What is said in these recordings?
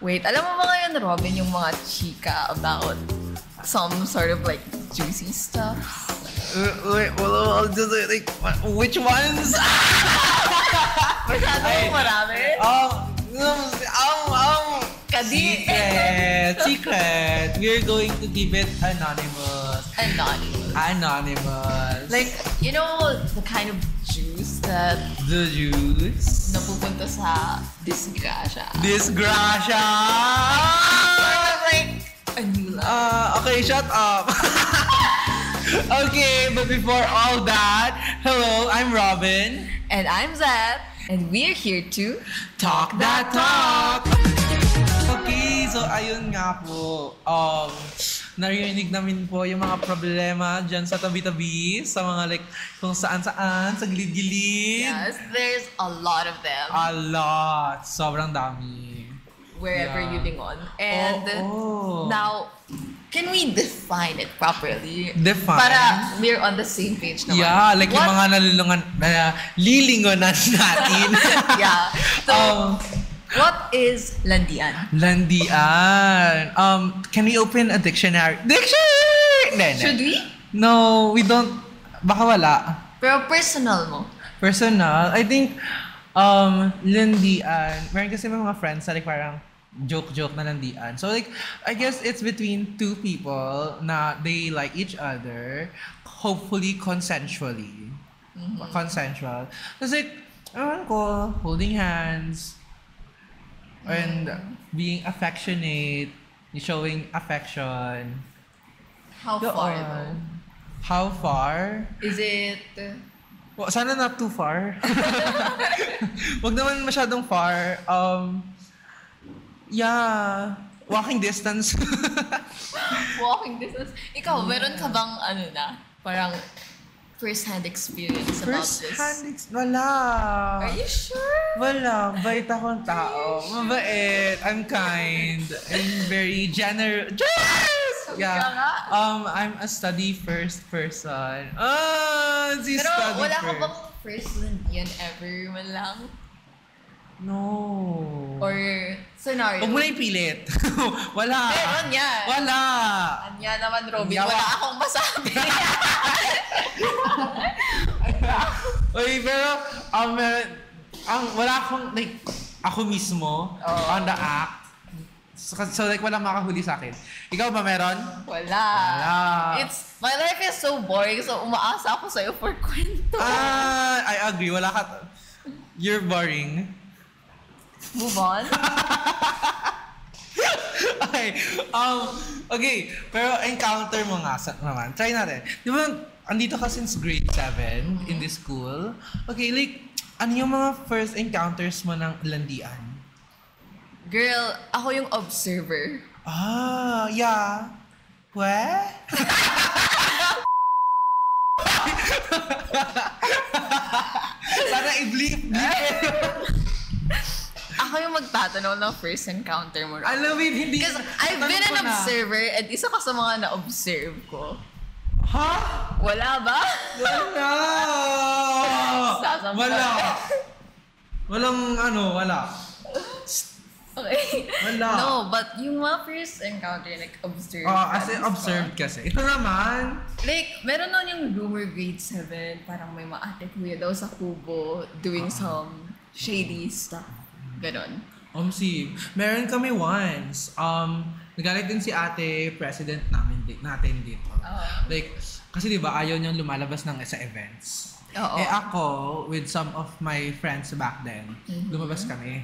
Wait, alam mo ba ngayon, Robin, yung mga chika about some sort of like juicy stuff? Wait, well, like, which ones? Masyadong marami? Kadi. Secret. We're going to keep it anonymous. Anonymous. Like, you know, the kind of juice that The juice. napupunta sa disgrasya. Disgrasya! Sort of like a new life. Okay, shut up. Okay, but before all that, hello, I'm Robin. And I'm Zat. And we're here to Talk That Talk! Okay, so ayun nga po. Narinig namin po yung mga problema dyan sa tabi-tabi, sa mga like kung saan-saan, sa gilid-gilid. Yes, there's a lot of them. A lot. Sobrang dami. Wherever Yeah. you lingon. And now, can we define it properly? Define? Para we're on the same page naman. Yeah, like yung mga lilingonan natin. Yeah. So, what is landian? Landian. Can we open a dictionary? Dictionary! Should we? No, we don't. Baka wala. Pero personal mo. Personal, I think, landian. Meron kasi may mga friends na like parang joke na landian. So like, I guess it's between two people na they like each other, hopefully consensually. Consensual. Kasi like, ewan ko, holding hands, and being affectionate, showing affection. How far though? How far? Is it... Well, sana not too far. Wag naman masyadong far. Yeah, walking distance. Walking distance? Ikaw, meron ka bang parang first-hand experience about this? Wala. Are you sure? Wala. Bait akong tao. Mabait. I'm kind. I'm very generous. Yeah. I'm a study first person. Si Pero study wala ka first. bang first landian ever man lang? No. Or scenario? Huwag mo na ipilit. Wala. Meron yan. Wala. Anya naman, Robin. Yawa. Wala akong masabi. Uy, pero, wala akong, like, ako mismo, on the act. So, like, walang makahuli sa akin. Ikaw ba meron? Wala. My life is so boring, so umaasa ako sa'yo for kwento. I agree. Wala ka. You're boring. Move on. Okay, pero encounter mo nga naman. Try natin. Di ba, andito ka since grade 7 in this school. Okay, like, ano yung mga first encounters mo ng landian? Girl, ako yung observer. Yeah. What? Sana i-bleep. Ako yung magtatanong ng first encounter mo. Alam mo, hindi. Because I've been an observer and isa ka sa mga na-observe ko. Ha? Wala ba? Wala! Sasampa. Wala. Wala. Okay. Wala. No, but yung mga first encounter, like, observe. As in, observed kasi. Ito naman. Like, meron nun yung rumor grade 7, parang may mga ate kuya daw sa kubo doing some shady stuff. Ganon. Meron kami once. Nagalit din si ate, president natin dito. Like, kasi diba ayaw niyang lumalabas sa events. Oo. Ako, with some of my friends back then, lumabas kami.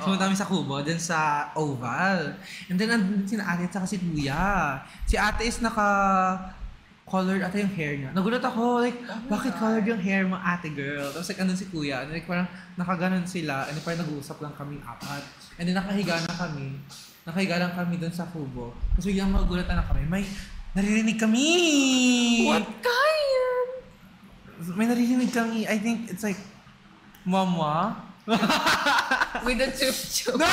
Pumunta kami sa Kubo, then sa Oval. And then, nandun si ate at si kuya. Si ate is colored ata yung hair niya. Nagulat ako, like, bakit colored yung hair mo, ate girl? Tapos like, andun si kuya. And like, parang nakaganon sila. And parang nag-uusap lang kami apat. And then nakahiga lang kami dun sa Kubo. Tapos biglang magulatan na kami. May naririnig kami! What kind? May naririnig kami. I think it's like, mama? With the chup-chup. No!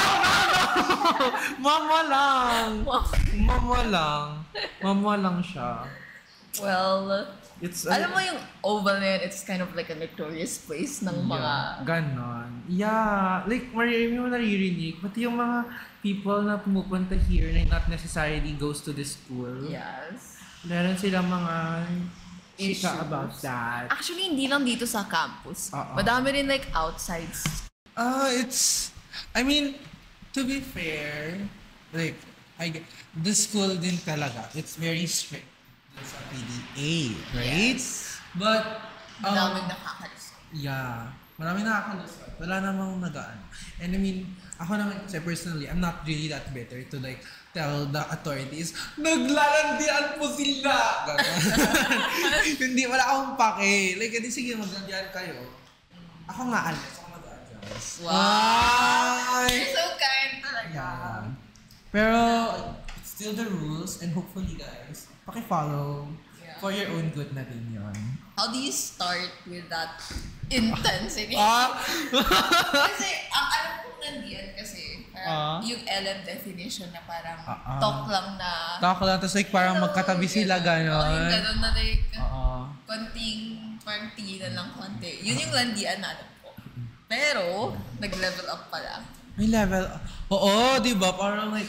Mama lang siya. Well, It's Alam mo yung oval na yun, it's kind of like a notorious place ng mga... Ganon. Yeah. Like, marami mo naririnig. Pati yung mga people na pumupunta here na not necessarily goes to this school. Yes. Meron silang mga Issues. chika about that. Actually, hindi lang dito sa campus. Oo. Madami rin like outsides. I mean, to be fair, like, the school din talaga, it's very strict sa PDA, right? Yes. But, Madaming nakakalis. yeah, maraming nakakalusot. Wala namang nagaan. And I mean, ako naman kasi personally, I'm not really that better to like tell the authorities, naglalandian po sila! Hindi, wala akong pake. Like, hindi, sige, maglandian kayo. Ako nga alis, ako mag-adjust. Wow! Ay! You're so kind talaga. Yeah. Pero, it's still the rules and hopefully guys, paki-follow for your own good na din yun. How do you start with that intensity? Kasi, ang alam kong nandiyan kasi, yung LM definition na parang talk lang na... Talk lang, tapos like parang magkatabi sila gano'n. Yung gano'n na like, konting, parang tinginan lang konti. Yun yung landian na alam ko. Pero, nag-level up pala. May level. Oo, di ba? Parang like,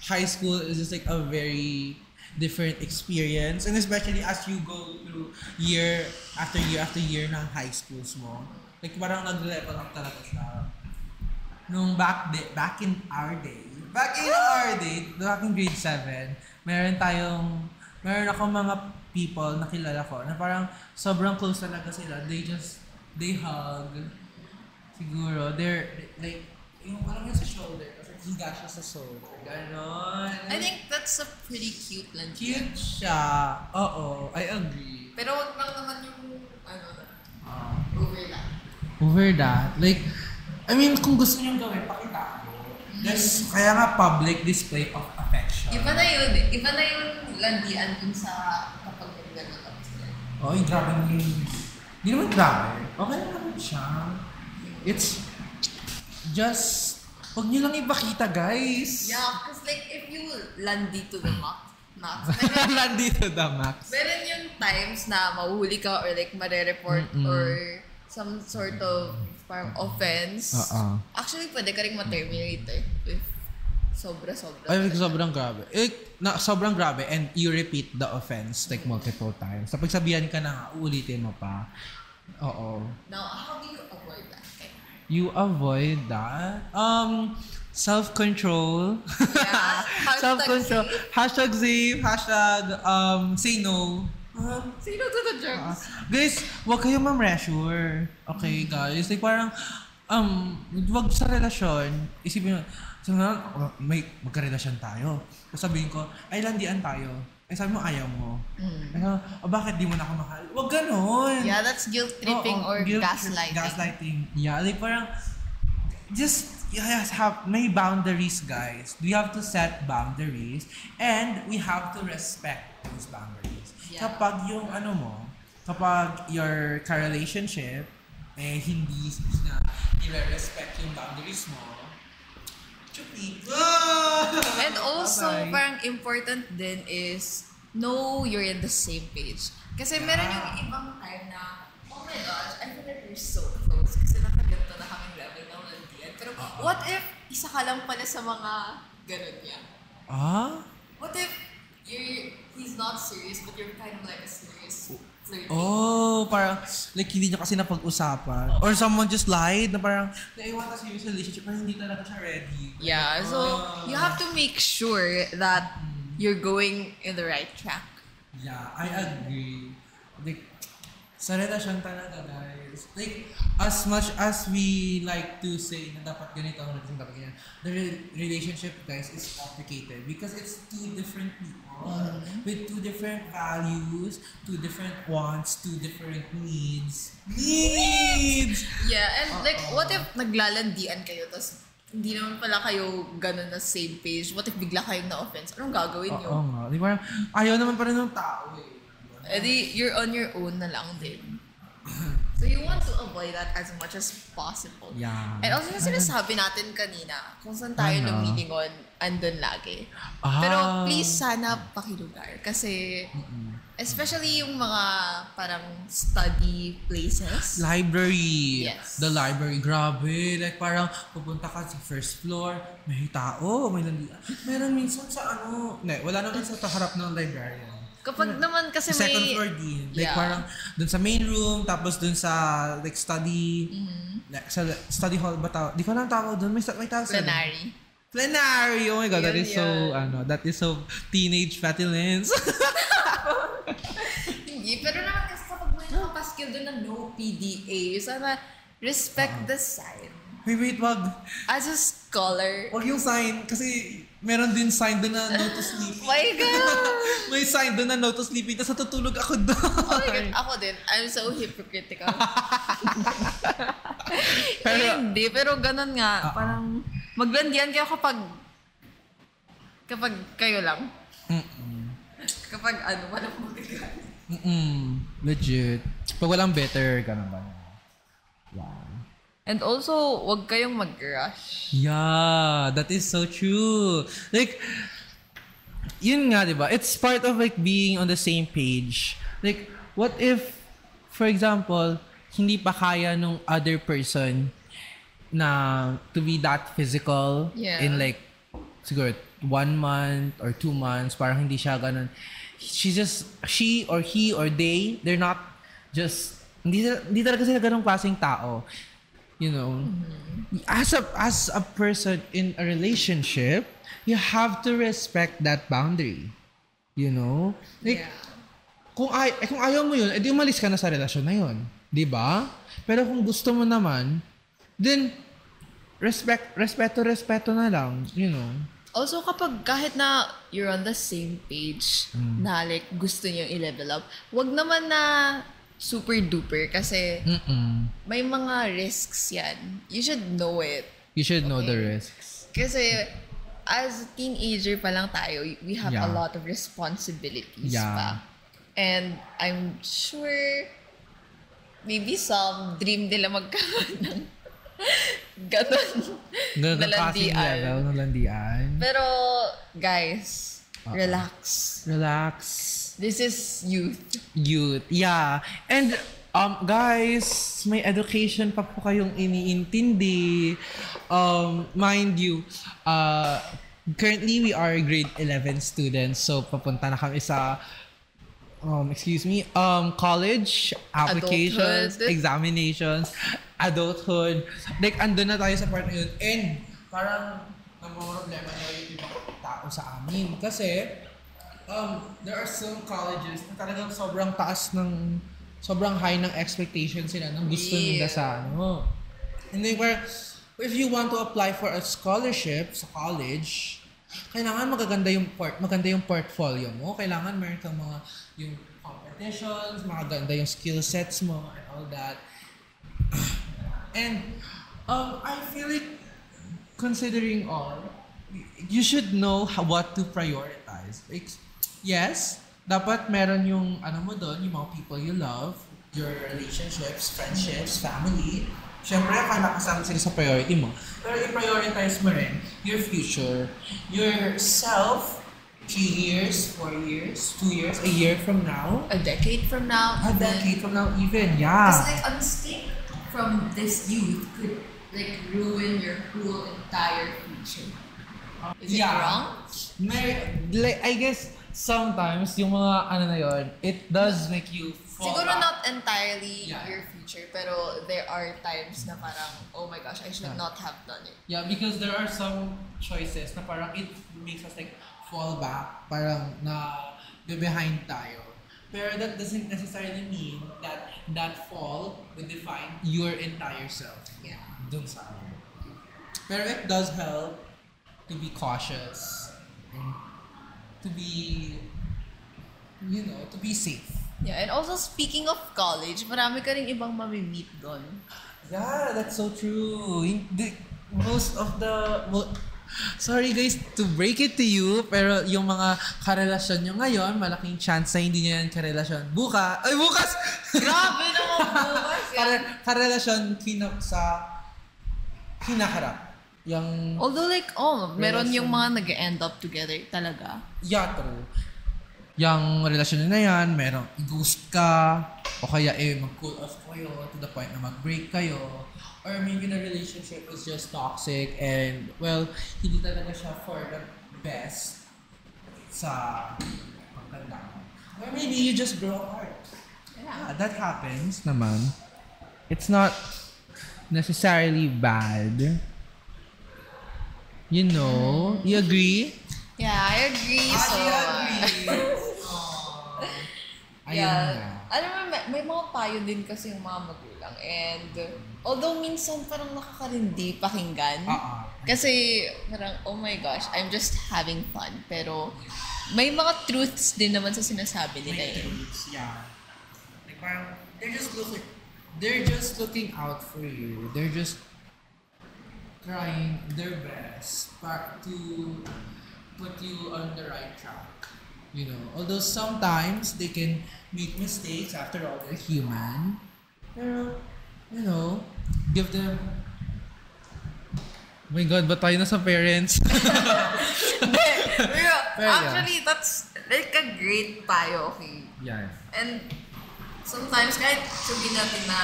high school is just like a very different experience. And especially as you go through year after year ng high schools mo. Like parang nag-level up talaga siya. Nung back in our day, back in grade 7, meron akong mga people na kilala ko na parang sobrang close talaga sila. They hug. Siguro, they're like, yung alam mo sa shoulder, kasi higa siya sa shoulder. Ganon. I think that's a pretty cute landian. Cute siya. Oo, I agree. Pero wag lang naman yung, over that. Over that, like, I mean, kung gusto niyong gawin, pakita ko. Kaya nga public display of affection. Iba na yun landian dun sa kapag nag-level up sila. Oy, grabe mo yun. Hindi naman grabe. Okay na naman siya. It's just, huwag niyo lang ipakita, guys. Yeah, because like if you landi to the max, Nandito the max. meron yung times na mahuhuli ka or like mare-report or some sort of parang offense. Actually, pwede ka rin ma-terminate if sobra-sobra. Ay, sobrang grabe. Sobrang grabe and you repeat the offense like multiple times. Tapos sabihan ka na, uulitin mo pa. Oo. Now, how do you avoid that? You avoid that? Self-control. Yeah. Self-control. Hashtag safe. Hashtag say no. Sino to the germs? Guys, wag kayong ma-pressure. Okay, guys? Like parang, wag sa relasyon, isipin mo, magka-relasyon tayo. Tapos sabihin ko, ay landian tayo. Ay sabi mo, ayaw mo. Ay sabi mo, bakit di mo na ako mahal? Wag ganon. Yeah, that's guilt tripping or gaslighting. Gaslighting. Yeah, like parang, may boundaries, guys. We have to set boundaries and we have to respect those boundaries. Yeah. Kapag your ka-relationship, hindi na nire-respect yung boundaries mo, chupi. And also, parang important din is know you're in the same page. Kasi meron yung ibang time na, oh my gosh, I feel like we're so close kasi nakaganto na kaming level ng landian. Pero what if isa ka lang pala sa mga ganun niya? What if he's not serious but you're kind of like a serious flirting? Parang like hindi niya kasi napag-usapan. Or someone just lied na parang naiwan na serious relationship pero hindi talaga siya ready. Yeah, so you have to make sure that you're going in the right track. Yeah, I agree. Like, sa relasyon talaga, guys. Like, as much as we like to say na dapat ganito, dapat ganyan, the relationship, guys, is complicated because it's two different people with two different values, two different wants, two different needs. Yeah, and like, what if naglalandian kayo, tapos hindi naman pala kayo ganun na same page? What if bigla kayong na-offense? Anong gagawin nyo? Oo nga. Di parang ayaw naman pa rin ng tao eh. Edi, you're on your own na lang din. So you want to avoid that as much as possible. Yeah. And also yung sinasabi natin kanina, kung saan tayo lumilingon, andun lagi. Pero please sana pakilugar. Kasi especially yung mga parang study places. Library. Yes. The library, grabe. Like parang pupunta ka sa first floor, may tao, may landian. Meron minsan sa wala naman sa harap ng librarian. Kapag naman kasi may... Second floor din. Like parang dun sa main room, tapos dun sa like study, like, sa study hall ba tawag? Di ko lang tawag dun. May tawag sa Plenary. Plenary! Oh my God, that is so teenage petulance. Hindi, pero naman kasi kapag may nakapaskill dun na no PDA, sana respect the sign. Wait, wag. As a scholar. Wag yung sign, kasi meron din sign doon na no to sleep. My God! May sign doon na no to sleeping, tapos natutulog ako doon. Oh my God, ako din. I'm so hypocritical. Hindi, pero ganun nga. Parang maglandian kayo kapag kayo lang. Kapag walang magagalit. Legit. Pag walang better, ganun ba? Wow. And also, wag kayong mag-rush. Yeah, that is so true. Like, yun nga, diba? It's part of like being on the same page. Like, what if, for example, hindi pa kaya nung other person na to be that physical in like, siguro, 1 month or 2 months, parang hindi siya ganun. She or he or they're not just, hindi talaga sila ganung klaseng tao. You know, as a person in a relationship, you have to respect that boundary. You know? Like, kung ayaw mo yun, edi umalis ka na sa relasyon na yun. Di ba? Pero kung gusto mo naman, then, respeto na lang. You know? Also, kahit na you're on the same page, na like, gusto niyo i-level up, wag naman na super duper kasi may mga risks yan. You should know it. You should know the risks. Kasi as a teenager pa lang tayo, we have a lot of responsibilities pa. And I'm sure maybe some dream nila magkaroon ng ganon nalandian. Pero guys, relax. This is youth. Yeah. And guys, may education pa po kayong iniintindi. Mind you, currently we are grade 11 students. So papunta na kami sa college applications, examinations, adulthood. Like andun na tayo sa part na yun. And parang namumroblema na yung ibang tao sa amin. Kasi there are some colleges na talagang sobrang high ng expectations sila ng gusto nila sa And then if you want to apply for a scholarship sa college, kailangan maganda yung portfolio mo. Kailangan meron kang yung competitions, maganda yung skill sets mo and all that. And I feel like considering all, you should know what to prioritize. Like, yes, dapat meron yung mo doon, yung mga people you love, your relationships, friendships, family. Siyempre, kailangan kasama sila sa priority mo. Pero i-prioritize mo rin your future, yourself, 3 years, 4 years, 2 years, a year from now. A decade from now. A decade from now even, yeah. Because like a mistake from this youth could like ruin your whole entire future. Is it wrong? I guess sometimes yung mga na yun, it does make you fall Siguro back. not entirely your future, pero there are times na parang, oh my gosh, I should not have done it. Yeah, because there are some choices na parang it makes us like fall back, parang na behind tayo. Pero that doesn't necessarily mean that that fall will define your entire self. Yeah. Dun sa amin. Pero it does help to be cautious and to be, to be safe. Yeah, and also speaking of college, marami ka rin ibang mamimit doon. Yeah, that's so true. Sorry guys to break it to you, pero yung mga karelasyon nyo ngayon, malaking chance na hindi nyo yan karelasyon. Bukas! Grabe naman bukas yan. Karelasyon sa hinaharap. Although like, meron yung mga nag-end up together talaga. Yeah, true. Yung relasyon na yan, merong i-ghost ka, o kaya mag-cool off kayo to the point na mag-break kayo, or maybe the relationship is just toxic and, well, hindi talaga siya for the best sa pagtanda mo. Or maybe you just grow apart. Yeah, that happens naman. It's not necessarily bad. You know? You agree? Yeah, I agree. Ayun na. Alam mo, may mga payo din kasi yung mga magulang. And although minsan parang nakakarindi pakinggan. Kasi parang, oh my gosh, I'm just having fun. Pero may mga truths din naman sa sinasabi nila. May truths, yeah. Like parang, they're just looking out for you. They're just trying their best to put you on the right track. You know, although sometimes they can make mistakes, after all, they're human. Pero, you know, give them... Oh my God, ba't tayo na sa parents? Pero actually, that's like a great payo, okay? Yeah. And sometimes, kahit sabihin natin na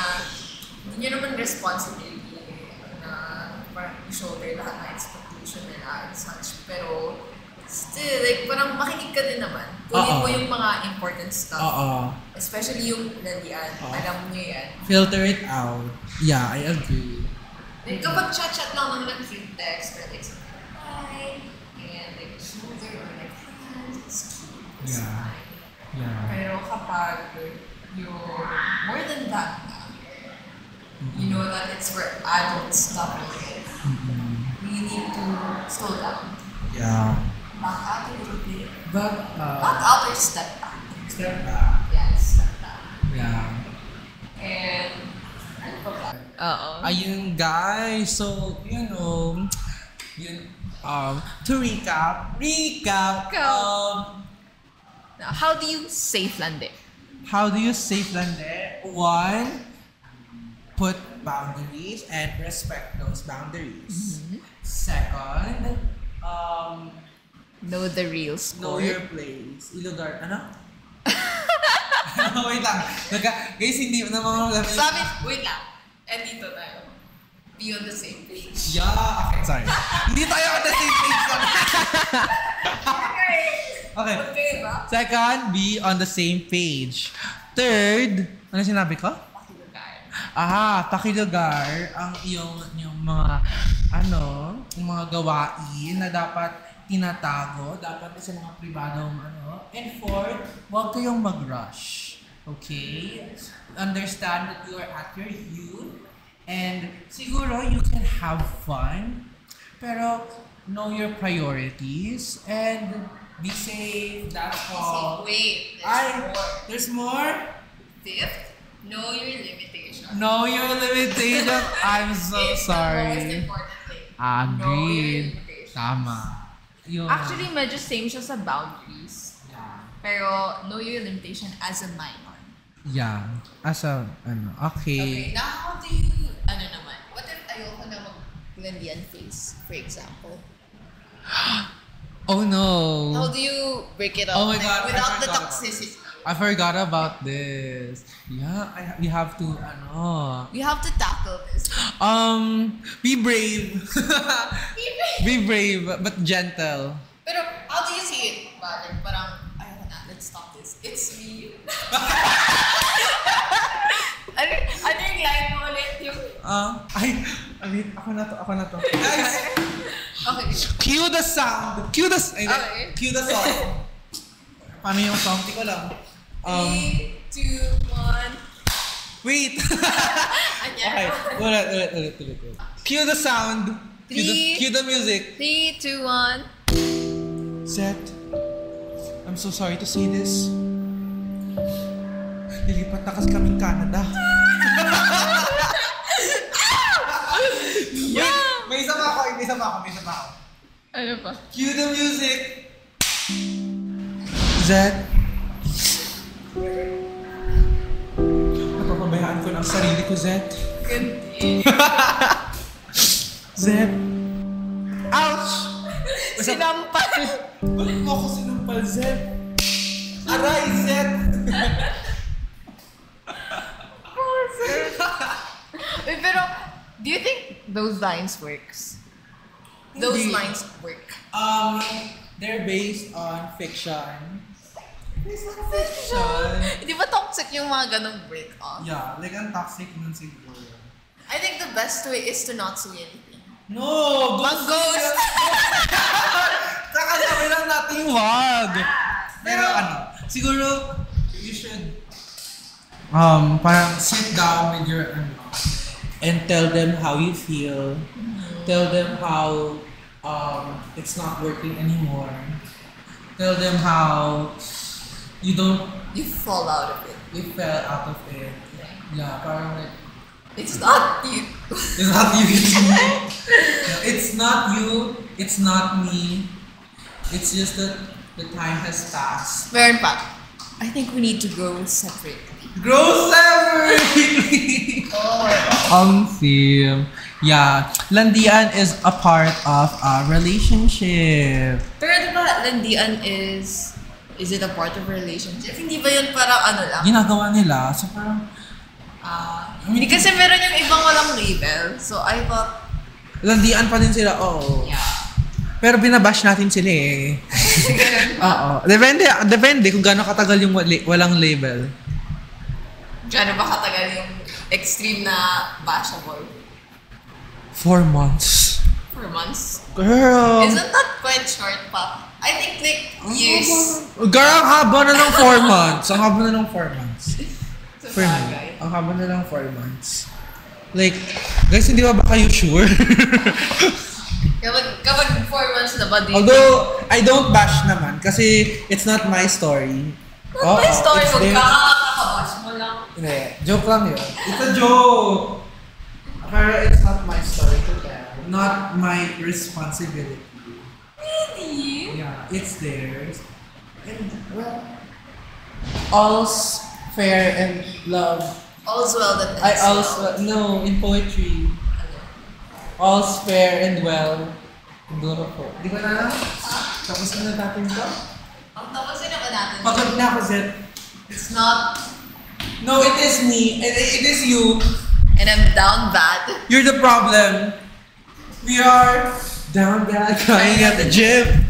hindi nyo naman responsibility na parang i-shoulder lahat ng expectation nila and such. Pero still, like, parang makinig ka din naman. Kunin mo yung mga important stuff. Especially yung landian. Alam nyo yan. Filter it out. Yeah, I agree. Like, kapag chat-chat lang naman ng cute text, or like something like, hi, and like, shoulder, or like, hand, it's cute. It's fine. Yeah. Pero kapag you're more than that na, you know that it's for adult stuff already. You need to slow down. Yeah. Back out a little bit. But, Back out or step back. Step back. Yeah, step back. Yeah. And, ano pa ba? Ayun guys, so, you know, to recap, Now, how do you save lande? how do you save lande? One, put boundaries and respect those boundaries. Second, Know the real know score. your place. Ilugar, ano? Wait lang. Guys, hindi na mga Sabi, wait lang. And dito tayo. Be on the same page. Yeah, okay. Sorry. Hindi tayo on the same page. Okay. Okay ba? Second, be on the same page. Third, ano sinabi ko? Pakilugar. Pakilugar ang yung mga yung mga gawain na dapat tinatago, dapat sa mga pribadong And fourth, huwag kayong mag-rush. Okay? Understand that you are at your youth and siguro you can have fun, pero know your priorities and be safe. That's all. Wait, There's more? Fifth, know your limitations. Know your limitations. I'm so It's sorry. the most important thing. Know your Agreed. limitations. Tama. Yun. Actually, medyo same siya sa boundaries. Yeah. Pero, know your limitation as a minor. Yeah. Okay. Okay, now how do you, what if ayoko na mag-landian face, for example? Oh no. How do you break it up Oh my God, I without the forgot about toxicity? I forgot about this. Yeah, we have to, You have to tackle this. be brave. Be brave, but gentle. Pero, how do you see it? Parang, ayoko na, let's stop this. It's me. Ano yung line mo ulit? Ako na to. Guys, Okay. cue the sound. Cue the song. Paano yung song? Hindi ko lang. 3, 2, 1. Wait. Okay, ulit. Cue the sound. Cue the music. 3, 2, 1. Set. I'm so sorry to say this. Lilipat na kasi kaming Canada. Wait, may isa pa ako. Ano pa? Cue the music! Zed? Napapabayaan ko ng sarili ko, Zed. Hindi. Zed? Ouch! Sinampal. Bakit mo ako sinampal, Zed? Aray, Zed! Wait, pero, do you think those lines works? Those Hindi. lines work. They're based on fiction. Based on fiction? Di ba toxic yung mga ganong break-off? Yeah, like ang toxic nun siguro. I think the best way is to not say anything. No! Mag-ghost! Kakasabi lang natin wag! Pero siguro, you should parang sit down with your and tell them how you feel. Tell them how it's not working anymore. Tell them how you fall out of it. you fell out of it. Yeah, parang like, It's not you. it's not you, it's me. Yeah, it's not you, it's not me. It's just that the time has passed. Meron pa. I think we need to grow separately. Grow separately! Yeah, landian is a part of a relationship. Pero di ba, landian is it a part of a relationship? Hindi ba yun parang ano lang? Ginagawa nila, so parang, Hindi kasi meron yung ibang walang label. So I thought, landian pa din sila, oo. yeah. Pero binabash natin sila eh. Oo. Depende kung gaano katagal yung walang label. Gano'n ba katagal yung extreme na bashable? 4 months. 4 months? Girl! Isn't that quite short pa? I think like years. Girl, ang haba na ng 4 months. Ang haba na ng 4 months. Sa For me, bagay. ang haba na ng 4 months. Like, guys, hindi ba kayo sure? Kapag 4 months na ba, do you Although, I don't bash naman kasi it's not my story. Not my story, it's huwag theirs. kakakabash mo lang. Hindi, joke lang yun. It's a joke! Pero it's not my story to tell. Not my responsibility. Really? Yeah, it's theirs. And, well, all's fair and love. All's well that I ends also, well. no, in poetry. All's fair and well. Siguro po. Di ko na lang. Tapos na natin to. Ang tapusin naman natin. Pagod na ako, Zed. It's not, No, it is me. It is you. and I'm down bad. You're the problem. We are down bad crying at the gym.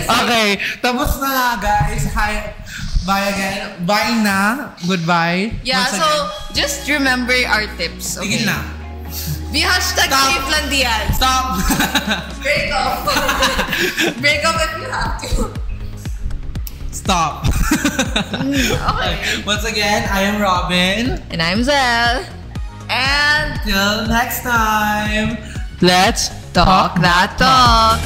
Okay, tapos na nga guys. Hi. Bye again. Bye na. Goodbye. Yeah, Once so again. just remember our tips. Okay? Tigil na. Be hashtag Stop. safe landian. Stop. Break off. Break off if you have to. Stop. Okay. Once again, I am Robin. And I'm Zell. And Till next time. let's talk that talk.